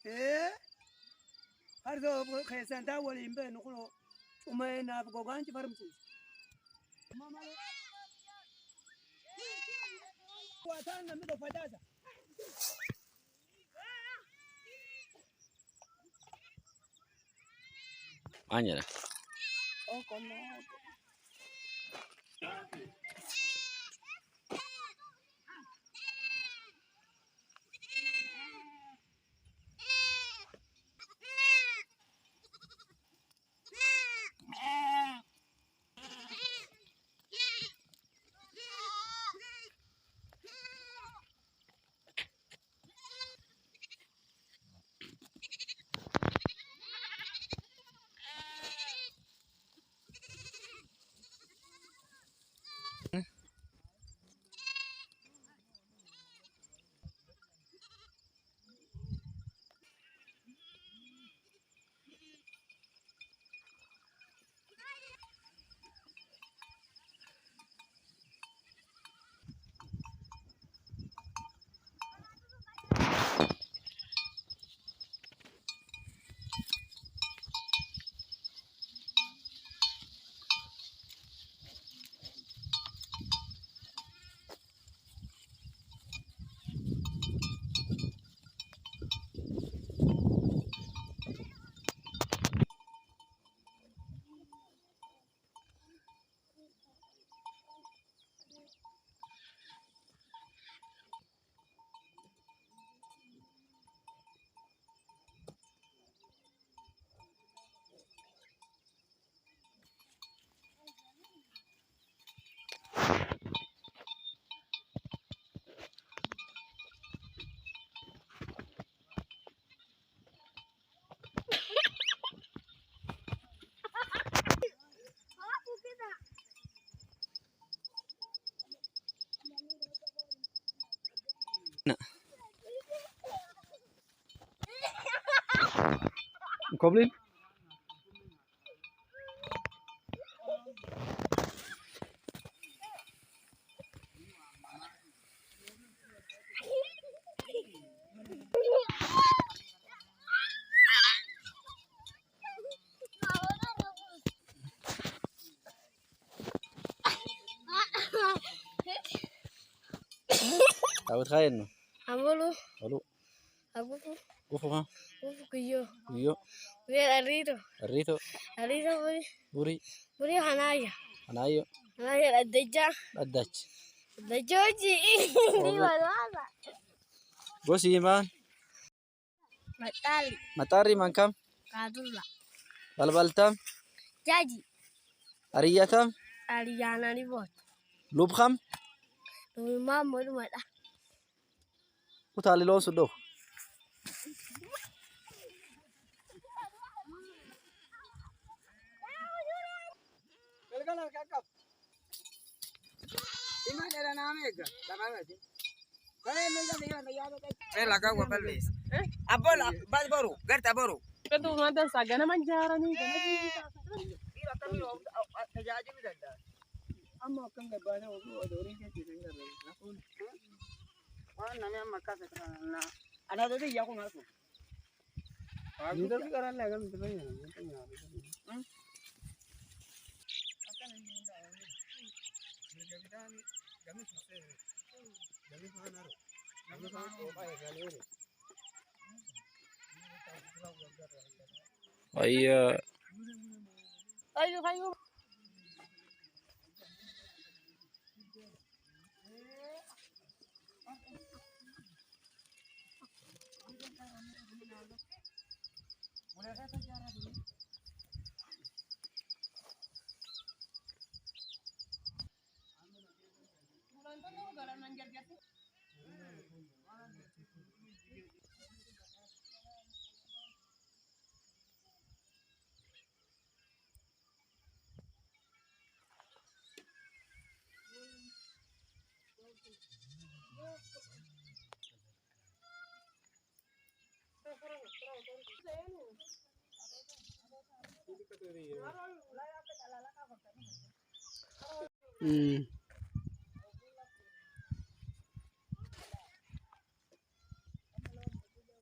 إيه هذا خيسان تاول يمبي نقولوا وما نابقوا كانش فرمتوش واتانا مدو فداسة Anjala. Oh kono Goblin. Tahu kain no? Amolo, Lalu, aku kufu ha? kuyo, Iyo, biar arito, arito, arito buri, buri hanaya, anayo, adeja, adach. adejoji, ini mana? Gosi man, Matali, matari mankam, kadula, balbaltam, jaji, ariyatam, Ariana ni bot, lubkham, rumah mau mana? utali lon sudo. Kelkala kakap Ima ada nama ega kakak aja Kaya meja dia ya Eh laga gua balis. Abola bad baru, garta baru. Ketu mata sagana manjara nih kana Ira kami tajaji bidanda. amma kan ga bana wasu a dorin ke cikin gaba na kun wannan ne amma ka saka na ada da ya kuma su ni da kika ran la ga mun tafiya ne kan ya Ayah, ayo ayo Hmm.